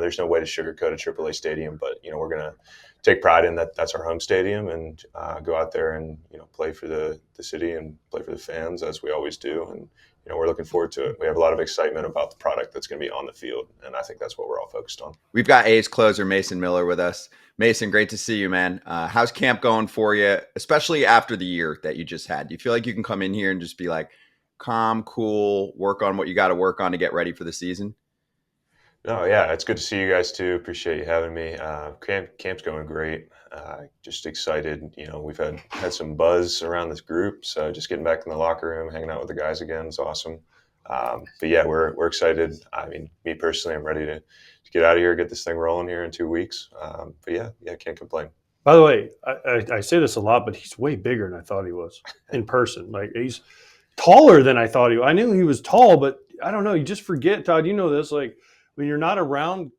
There's no way to sugarcoat a AAA stadium, but we're going to take pride in that. That's our home stadium, and go out there and play for the city and play for the fans as we always do. And we're looking forward to it. We have a lot of excitement about the product that's going to be on the field, and I think that's what we're all focused on. We've got A's closer Mason Miller with us. Mason, great to see you, man. How's camp going for you, especially after the year that you just had? Do you feel like you can come in here and just be like calm, cool, work on what you got to work on to get ready for the season? No, yeah, it's good to see you guys too. Appreciate you having me. Camp's going great. Just excited. We've had some buzz around this group, so just getting back in the locker room, hanging out with the guys again is awesome. But yeah, we're excited. I mean, me personally, I'm ready to get out of here, get this thing rolling here in 2 weeks. But yeah, can't complain. By the way, I say this a lot, but he's way bigger than I thought he was in person. Like, he's taller than I thought he was. I knew he was tall, but I don't know. You just forget, Todd. You know this. Like, when you're not around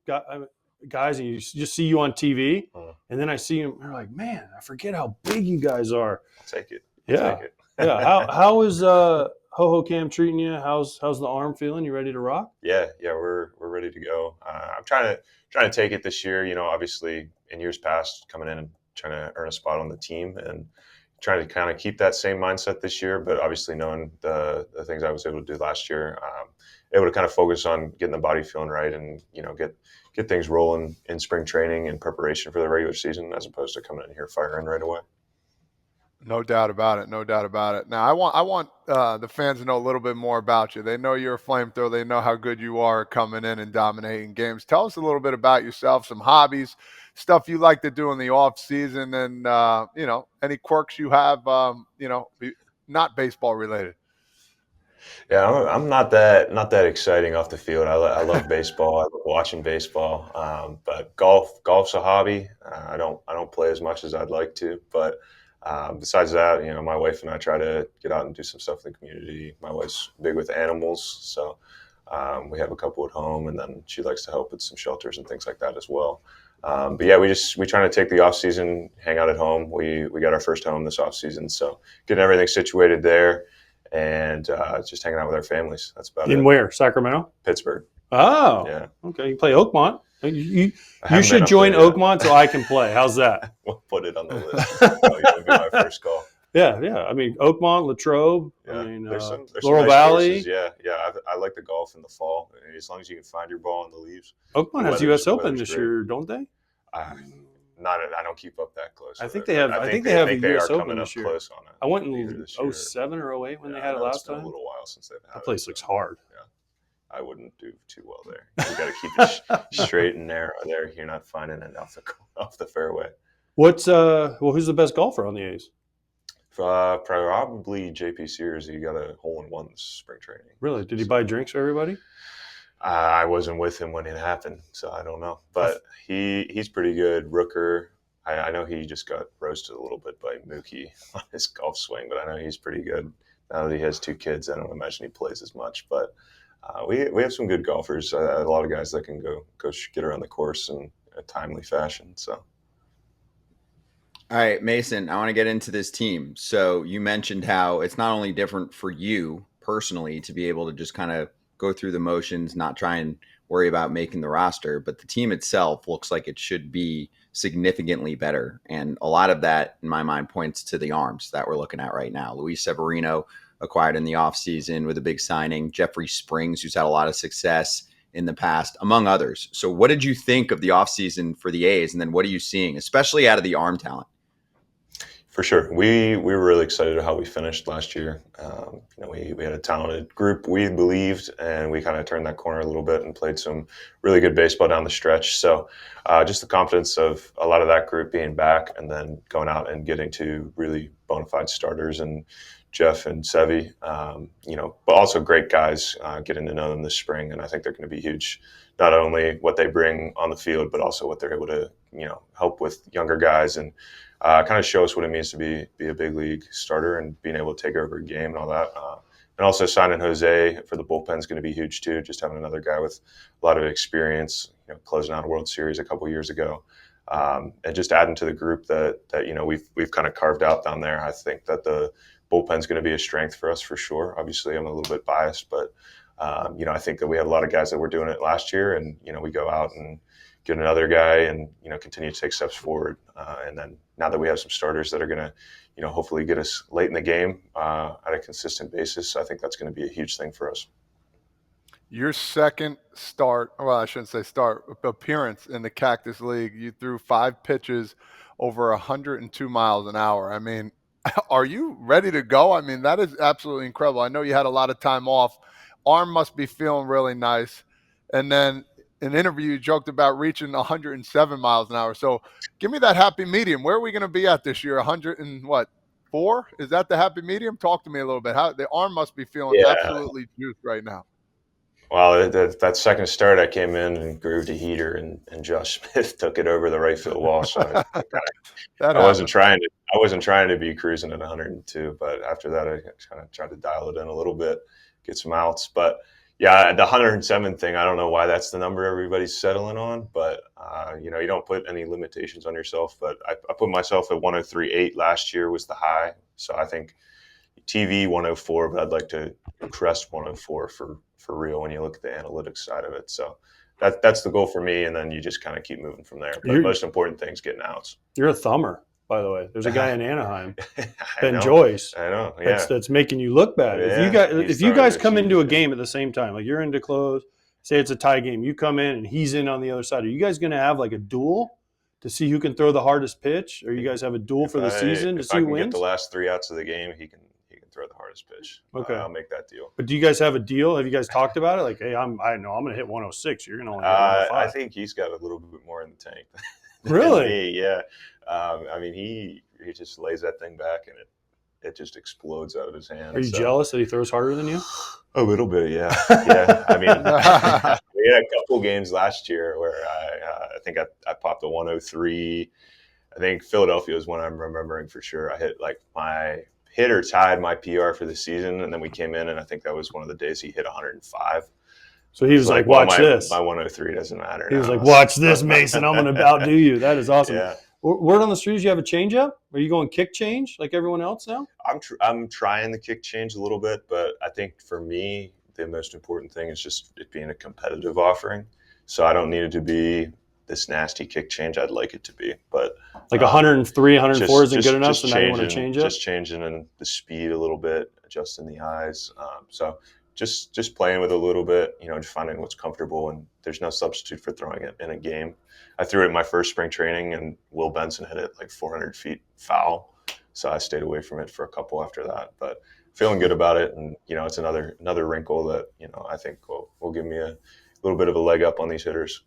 guys and you just see you on TV, and then I see him, I'm like, man, I forget how big you guys are. I'll take it. Yeah. How is Ho Cam treating you? How's the arm feeling? You ready to rock? Yeah, we're ready to go. I'm trying to take it this year. Obviously in years past, coming in and trying to earn a spot on the team, and trying to kind of keep that same mindset this year. But obviously knowing the things I was able to do last year, able to kind of focus on getting the body feeling right, and get things rolling in spring training in preparation for the regular season, as opposed to coming in here firing right away. No doubt about it. No doubt about it. Now, I want the fans to know a little bit more about you. They know you're a flamethrower. They know how good you are coming in and dominating games. Tell us a little bit about yourself, some hobbies, stuff you like to do in the off season, and any quirks you have, not baseball related. Yeah, I'm not that exciting off the field. I love baseball. I love watching baseball. But golf's a hobby. I don't play as much as I'd like to, but besides that, my wife and I try to get out and do some stuff in the community. My wife's big with animals, so we have a couple at home, and then she likes to help with some shelters and things like that as well. But yeah, we try to take the off season, hang out at home. We got our first home this off season, so getting everything situated there, and just hanging out with our families. That's about it. In where? Sacramento? Pittsburgh. Oh, yeah. Okay, you play Oakmont. You should join Oakmont so I can play. How's that? We'll put it on the list. You'll be my first call. Yeah. I mean, Oakmont, Latrobe. Yeah. I mean, there's some Laurel nice Valley. Courses. Yeah. I like the golf in the fall, as long as you can find your ball in the leaves. Oakmont has U.S. Open this year, don't they? I don't keep up that close. I think they have. I think they have a U.S. Open this year. Close on it. I went in 07 or 08 when they had it last time. It's been a little while since they've had it. That place looks hard. Yeah. I wouldn't do too well there. You got to keep it straight and narrow there. You're not finding it off the fairway. Who's the best golfer on the A's? Probably JP Sears. He got a hole-in-one this spring training. Really? Did he buy drinks for everybody? I wasn't with him when it happened, so I don't know. But he's pretty good. Rooker. I know he just got roasted a little bit by Mookie on his golf swing, but I know he's pretty good. Now that he has 2 kids, I don't imagine he plays as much, but we have some good golfers. A lot of guys that can go get around the course in a timely fashion. So, all right, Mason, I want to get into this team. So you mentioned how it's not only different for you personally to be able to just kind of go through the motions, not try and worry about making the roster, but the team itself looks like it should be significantly better. And a lot of that, in my mind, points to the arms that we're looking at right now. Luis Severino, acquired in the offseason with a big signing. Jeffrey Springs, who's had a lot of success in the past, among others. So what did you think of the offseason for the A's? And then what are you seeing, especially out of the arm talent? For sure. We were really excited how we finished last year. We had a talented group, we believed, and we kind of turned that corner a little bit and played some really good baseball down the stretch. So just the confidence of a lot of that group being back, and then going out and getting to really bona fide starters and Jeff and Sevy, but also great guys, getting to know them this spring. And I think they're going to be huge, not only what they bring on the field, but also what they're able to, help with younger guys and kind of show us what it means to be a big league starter and being able to take over a game and all that. And also signing Jose for the bullpen is going to be huge too, just having another guy with a lot of experience, closing out a World Series a couple years ago. And just adding to the group that we've kind of carved out down there. I think that the bullpen's going to be a strength for us for sure. Obviously, I'm a little bit biased, but I think that we had a lot of guys that were doing it last year, and we go out and get another guy and continue to take steps forward. And then now that we have some starters that are going to hopefully get us late in the game at a consistent basis, I think that's going to be a huge thing for us. Your second I shouldn't say start, appearance in the Cactus League, you threw 5 pitches over 102 miles an hour. I mean, are you ready to go? I mean, that is absolutely incredible. I know you had a lot of time off. Arm must be feeling really nice. And then in an interview, you joked about reaching 107 miles an hour. So give me that happy medium. Where are we going to be at this year? 4? Is that the happy medium? Talk to me a little bit. How the arm must be feeling absolutely juiced right now. Well, that second start, I came in and grooved a heater, and Josh Smith took it over the right field wall. So I wasn't trying to be cruising at 102, but after that, I kind of tried to dial it in a little bit, get some outs. But yeah, the 107 thing, I don't know why that's the number everybody's settling on, but you don't put any limitations on yourself. But I put myself at 103.8 last year was the high, so I think TV 104, but I'd like to crest 104 for real when you look at the analytics side of it. So that's the goal for me, and then you just kind of keep moving from there. But the most important thing is getting outs. You're a thumber, by the way. There's a guy in Anaheim, Ben Joyce. I know. Yeah. That's making you look bad. Yeah, if you guys come into a game at the same time, like you're into close, say it's a tie game, you come in and he's in on the other side. Are you guys going to have like a duel to see who can throw the hardest pitch? Or you guys have a duel for the season to see who wins? Get the last 3 outs of the game, he can throw the hardest pitch. Okay, I'll make that deal. But do you guys have a deal? Have you guys talked about it? Like, hey, I know I'm going to hit 106. You're going to only hit 105. I think he's got a little bit more in the tank. Really? Me, yeah. I mean, he just lays that thing back and it just explodes out of his hand. Are you jealous that he throws harder than you? A little bit, yeah. Yeah. I mean, we had a couple games last year where I think I popped a 103. I think Philadelphia is one I'm remembering for sure. I hit hit or tied my PR for the season, and then we came in, and I think that was one of the days he hit 105. So he was like, watch this. My 103 doesn't matter. He was like, watch this, Mason. I'm going to outdo you. That is awesome. Yeah. Word on the street, you have a changeup? Are you going kick change like everyone else now? I'm trying the kick change a little bit, but I think for me, the most important thing is just it being a competitive offering. So I don't need it to be this nasty kick change. I'd like it to be, but like 103, 104 isn't good enough. So now you want to change it? Just changing in the speed a little bit, adjusting the eyes. So just playing with it a little bit, just finding what's comfortable. And there's no substitute for throwing it in a game. I threw it in my first spring training, and Will Benson hit it like 400 feet foul. So I stayed away from it for a couple after that. But feeling good about it, and it's another wrinkle that I think will give me a little bit of a leg up on these hitters.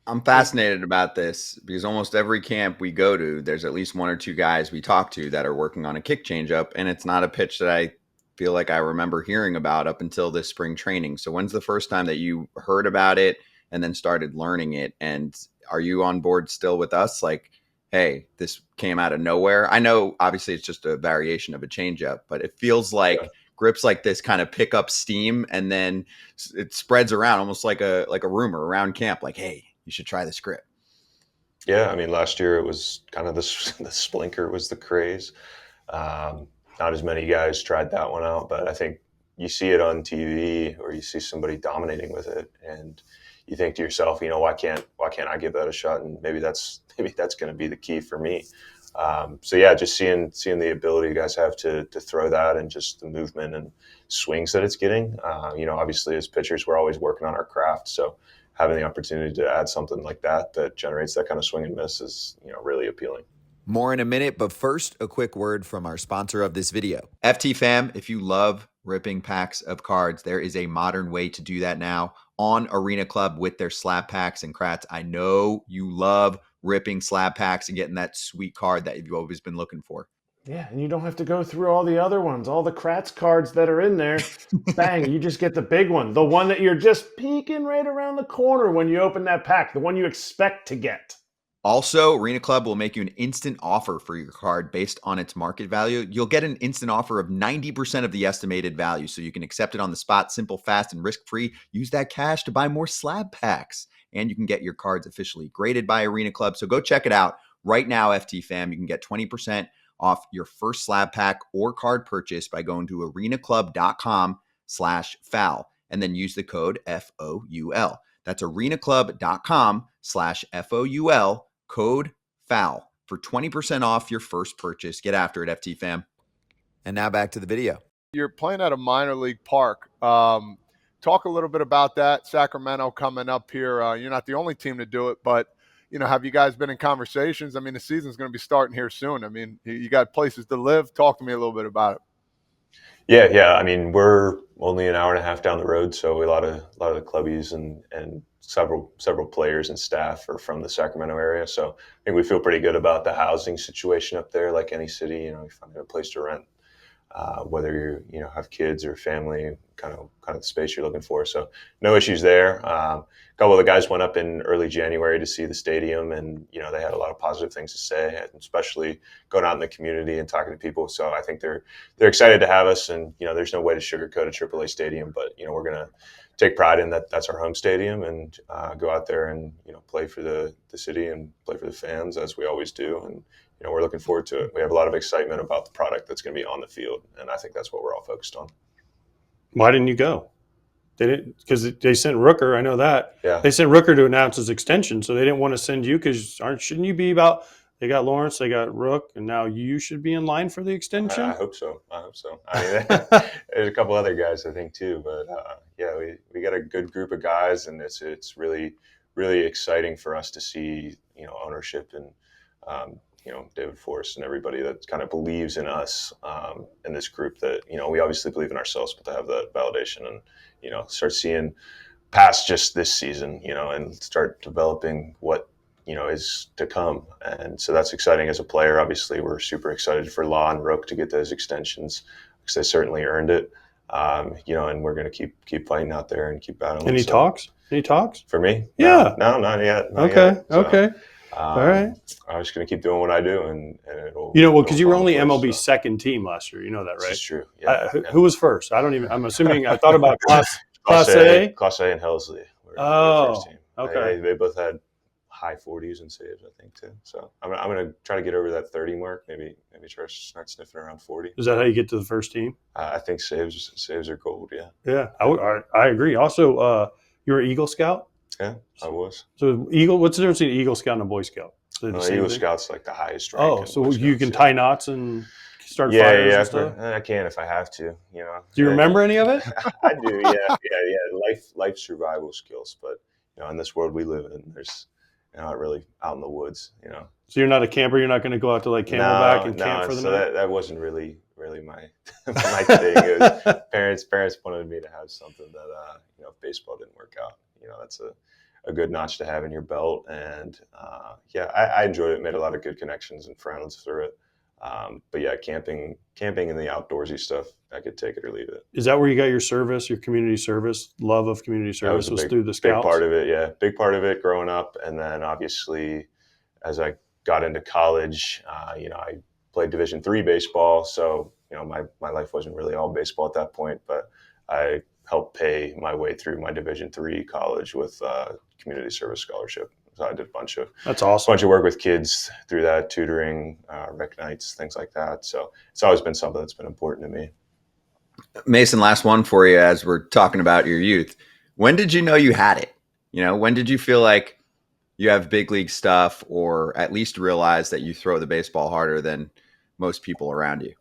I'm fascinated about this because almost every camp we go to, there's at least 1 or 2 guys we talk to that are working on a kick changeup, and it's not a pitch that I feel like I remember hearing about up until this spring training. So when's the first time that you heard about it and then started learning it? And are you on board still with us? Like, hey, this came out of nowhere. I know obviously it's just a variation of a changeup, but it feels like grips like this kind of pick up steam and then it spreads around almost like a rumor around camp. Like, hey, you should try this grip. Yeah, I mean, last year it was kind of the splinker was the craze. Not as many guys tried that one out, but I think you see it on TV or you see somebody dominating with it, and you think to yourself, why can't I give that a shot? And maybe that's going to be the key for me. So yeah, just seeing the ability you guys have to throw that and just the movement and swings that it's getting. Obviously as pitchers, we're always working on our craft, so having the opportunity to add something like that generates that kind of swing and miss is, really appealing. More in a minute, but first, a quick word from our sponsor of this video. FT fam, if you love ripping packs of cards, there is a modern way to do that now on Arena Club with their slab packs and crats. I know you love ripping slab packs and getting that sweet card that you've always been looking for. Yeah, and you don't have to go through all the other ones, all the Kratz cards that are in there. Bang, you just get the big one, the one that you're just peeking right around the corner when you open that pack, the one you expect to get. Also, Arena Club will make you an instant offer for your card based on its market value. You'll get an instant offer of 90% of the estimated value, so you can accept it on the spot, simple, fast, and risk-free. Use that cash to buy more slab packs, and you can get your cards officially graded by Arena Club. So go check it out right now, FT fam. You can get 20% off your first slab pack or card purchase by going to arenaclub.com/foul. and then use the code FOUL. That's arenaclub.com/FOUL, code FOUL for 20% off your first purchase. Get after it, FT fam. And now back to the video. You're playing at a minor league park. Talk a little bit about that. Sacramento coming up here. You're not the only team to do it, but have you guys been in conversations? I mean, the season's going to be starting here soon. I mean, you got places to live. Talk to me a little bit about it. Yeah. I mean, we're only an hour and a half down the road, so a lot of the clubbies and several players and staff are from the Sacramento area. So I think we feel pretty good about the housing situation up there. Like any city, you find a place to rent. Whether you have kids or family, kind of the space you're looking for. So no issues there. A couple of the guys went up in early January to see the stadium, and they had a lot of positive things to say, especially going out in the community and talking to people. So I think they're excited to have us, and there's no way to sugarcoat a AAA stadium, but we're gonna take pride in that. That's our home stadium, and go out there and play for the city and play for the fans as we always do. And we're looking forward to it. We have a lot of excitement about the product that's going to be on the field, and I think that's what we're all focused on. Why didn't you go? They didn't, because they sent Rooker. I know that. Yeah. They sent Rooker to announce his extension, so they didn't want to send you because shouldn't you be about? They got Lawrence, they got Rook, and now you should be in line for the extension. I hope so. I mean, there's a couple other guys I think too, but we got a good group of guys, and it's really really exciting for us to see ownership and David Forrest and everybody that kind of believes in us in this group. That we obviously believe in ourselves, but to have that validation and start seeing past just this season, and start developing what is to come. And so that's exciting as a player. Obviously, we're super excited for Law and Rook to get those extensions because they certainly earned it. And we're going to keep fighting out there and keep battling. Any talks? Any talks for me? Yeah. No, not yet. Okay. Okay. All right. I'm just going to keep doing what I do, and it'll. Because you were only MLB's second team last year. You know that, right? That's true. Yeah. Who was first? I'm assuming. I thought about Class A. Class A and Helsley were the first team. Okay. They both had high 40s in saves, I think, too. So I'm going to try to get over that 30 mark. Maybe try to start sniffing around 40. Is that how you get to the first team? I think saves are gold. Yeah. Yeah, I agree. Also, you're an Eagle Scout. Yeah, I was. So what's the difference between an Eagle Scout and a Boy Scout? Eagle Scout's like the highest rank. Oh, so you can tie knots and start fires and stuff? I can if I have to. Do you remember any of it? I do. Yeah. Life survival skills, but in this world we live in, there's not really out in the woods. So you're not a camper. You're not going to go out to like Camelback and camp for the night. So that wasn't really my my thing. It was parents wanted me to have something that if baseball didn't work out, that's a good notch to have in your belt. And I enjoyed it. Made a lot of good connections and friends through it. But yeah, camping and the outdoorsy stuff, I could take it or leave it. Is that where you got your service, your community service, love of community service was through the Scouts? Big part of it, yeah. Big part of it growing up. And then obviously as I got into college, I played Division III baseball. So, my life wasn't really all baseball at that point, but I helped pay my way through my Division III college with community service scholarship. So I did That's awesome. bunch of work with kids through that, tutoring, rec nights, things like that. So it's always been something that's been important to me. Mason, last one for you as we're talking about your youth. When did you know you had it? When did you feel like you have big league stuff, or at least realize that you throw the baseball harder than most people around you?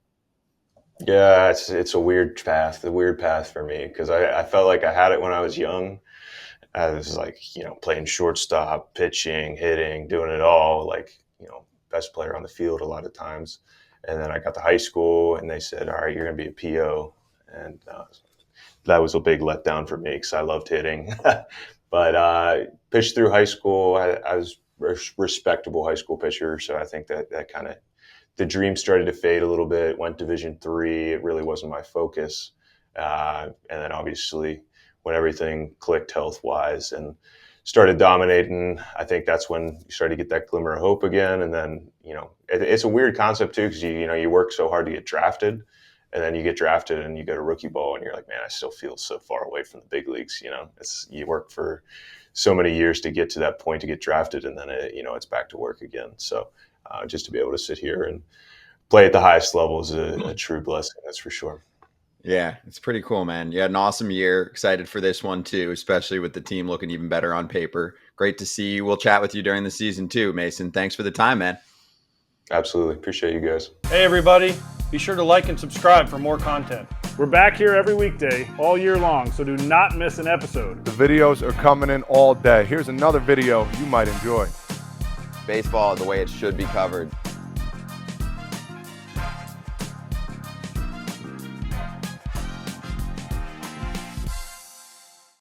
Yeah, it's a weird path for me, because I felt like I had it when I was young. I was like, playing shortstop, pitching, hitting, doing it all, like, best player on the field a lot of times. And then I got to high school and they said, all right, you're going to be a PO. And that was a big letdown for me because I loved hitting. But pitched through high school. I was a respectable high school pitcher. So I think that kind of, the dream started to fade a little bit, went Division III. It really wasn't my focus. And then obviously when everything clicked health-wise and started dominating, I think that's when you started to get that glimmer of hope again. And then, it's a weird concept too, because you work so hard to get drafted, and then you get drafted and you go to rookie ball and you're like, man, I still feel so far away from the big leagues. You work for so many years to get to that point to get drafted, and then it's back to work again. So just to be able to sit here and play at the highest level is a true blessing, that's for sure. Yeah, it's pretty cool, man. You had an awesome year. Excited for this one too, especially with the team looking even better on paper. Great to see you. We'll chat with you during the season too, Mason. Thanks for the time, man. Absolutely. Appreciate you guys. Hey, everybody. Be sure to like and subscribe for more content. We're back here every weekday, all year long, so do not miss an episode. The videos are coming in all day. Here's another video you might enjoy. Baseball the way it should be covered.